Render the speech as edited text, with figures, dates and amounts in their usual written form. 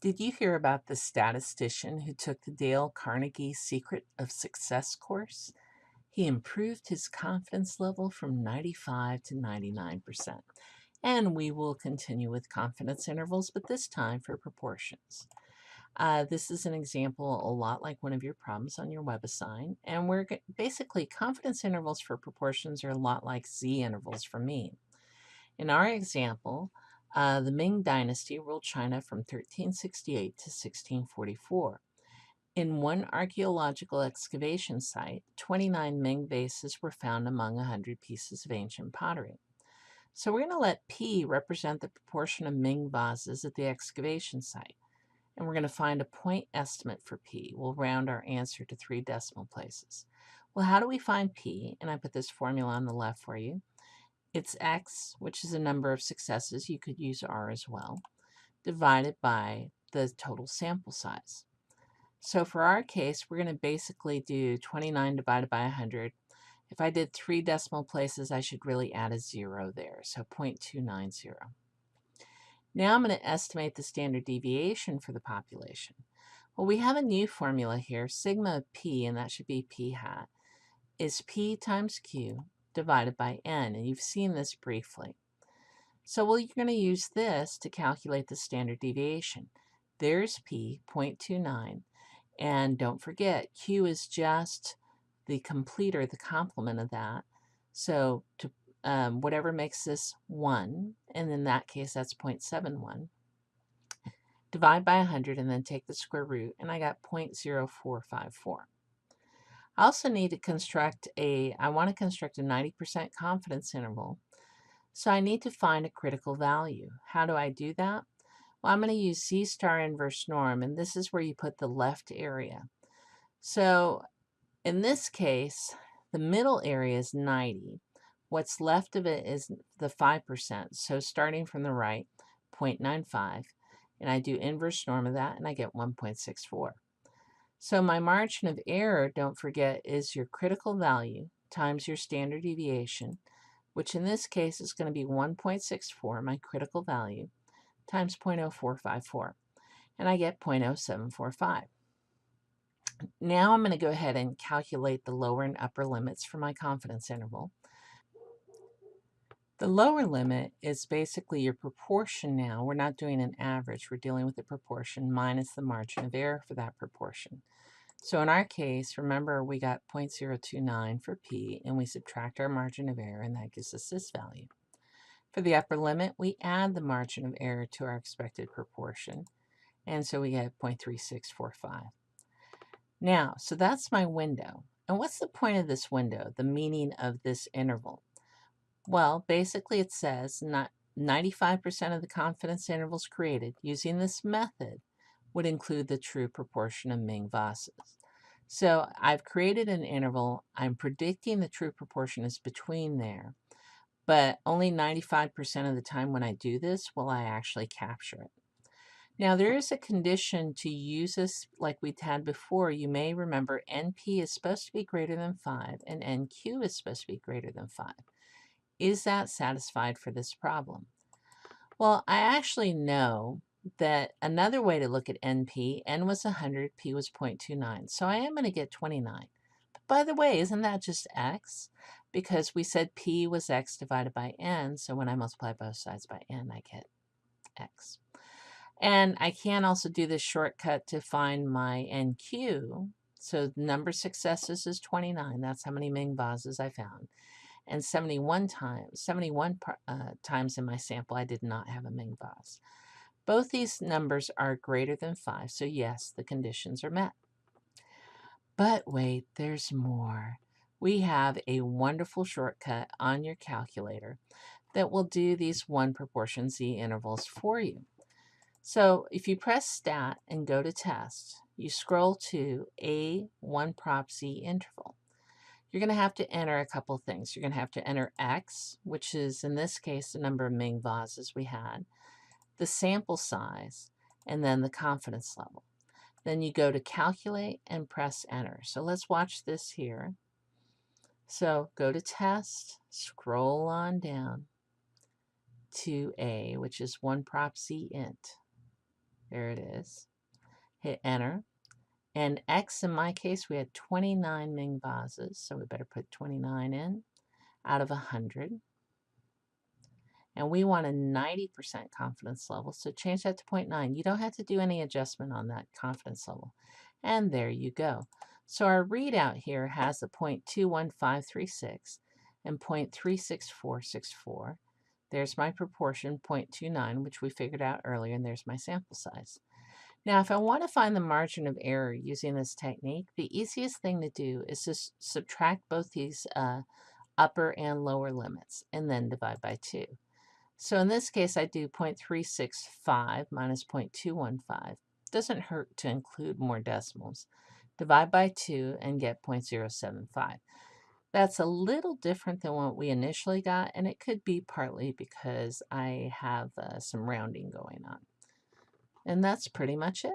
Did you hear about the statistician who took the Dale Carnegie Secret of Success course? He improved his confidence level from 95 to 99%. And we will continue with confidence intervals, but this time for proportions. This is an example a lot like one of your problems on your WebAssign. And basically confidence intervals for proportions are a lot like Z intervals for mean. In our example, the Ming Dynasty ruled China from 1368 to 1644. In one archaeological excavation site, 29 Ming vases were found among 100 pieces of ancient pottery. So we're going to let P represent the proportion of Ming vases at the excavation site. And we're going to find a point estimate for P. We'll round our answer to 3 decimal places. Well, how do we find P? And I put this formula on the left for you. It's X, which is a number of successes. You could use R as well, divided by the total sample size. So for our case, we're going to basically do 29 divided by 100. If I did 3 decimal places, I should really add a 0 there, so 0.290. Now I'm going to estimate the standard deviation for the population. Well, we have a new formula here, sigma of P, and that should be P hat, is P times Q divided by N, and you've seen this briefly. So you're going to use this to calculate the standard deviation. There's P, 0.29, and don't forget, Q is just the completer, the complement of that. So whatever makes this 1, and in that case that's 0.71, divide by 100 and then take the square root, and I got 0.0454. I also need to construct I want to construct a 90% confidence interval. So I need to find a critical value. How do I do that? Well, I'm going to use C star inverse norm, and this is where you put the left area. So in this case, the middle area is 90. What's left of it is the 5%. So starting from the right, 0.95, and I do inverse norm of that, and I get 1.64. So my margin of error, don't forget, is your critical value times your standard deviation, which in this case is going to be 1.64, my critical value, times 0.0454, and I get 0.0745. Now I'm going to go ahead and calculate the lower and upper limits for my confidence interval. The lower limit is basically your proportion now. We're not doing an average. We're dealing with the proportion minus the margin of error for that proportion. So in our case, remember we got 0.029 for P, and we subtract our margin of error, and that gives us this value. For the upper limit, we add the margin of error to our expected proportion, and so we get 0.3645. Now, so that's my window. And what's the point of this window, the meaning of this interval? Well, basically it says not 95% of the confidence intervals created using this method would include the true proportion of Ming vases. So I've created an interval. I'm predicting the true proportion is between there, but only 95% of the time when I do this will I actually capture it. Now there is a condition to use this like we had before. You may remember NP is supposed to be greater than 5 and NQ is supposed to be greater than 5. Is that satisfied for this problem? Well, I actually know that another way to look at NP, N was 100, P was 0.29, so I am going to get 29. But by the way, isn't that just X? Because we said P was X divided by N, so when I multiply both sides by N, I get X. And I can also do this shortcut to find my NQ. So the number of successes is 29. That's how many Ming vases I found. And 71 times in my sample, I did not have a Ming vase. Both these numbers are greater than 5, so yes, the conditions are met. But wait, there's more. We have a wonderful shortcut on your calculator that will do these 1 proportion Z intervals for you. So if you press Stat and go to Test, you scroll to a 1 prop Z interval. You're going to have to enter a couple things. You're going to have to enter X, which is in this case the number of Ming vases we had, the sample size, and then the confidence level. Then you go to Calculate and press Enter. So let's watch this here. So go to Test, scroll on down to A, which is 1 prop Z int. There it is. Hit enter. And X in my case, we had 29 Ming vases, so we better put 29 in out of 100. And we want a 90% confidence level, so change that to 0.9. You don't have to do any adjustment on that confidence level. And there you go. So our readout here has a 0.21536 and 0.36464. There's my proportion, 0.29, which we figured out earlier, and there's my sample size. Now, if I want to find the margin of error using this technique, the easiest thing to do is to subtract both these upper and lower limits, and then divide by 2. So in this case, I do 0.365 minus 0.215. Doesn't hurt to include more decimals. Divide by 2 and get 0.075. That's a little different than what we initially got, and it could be partly because I have some rounding going on. And that's pretty much it.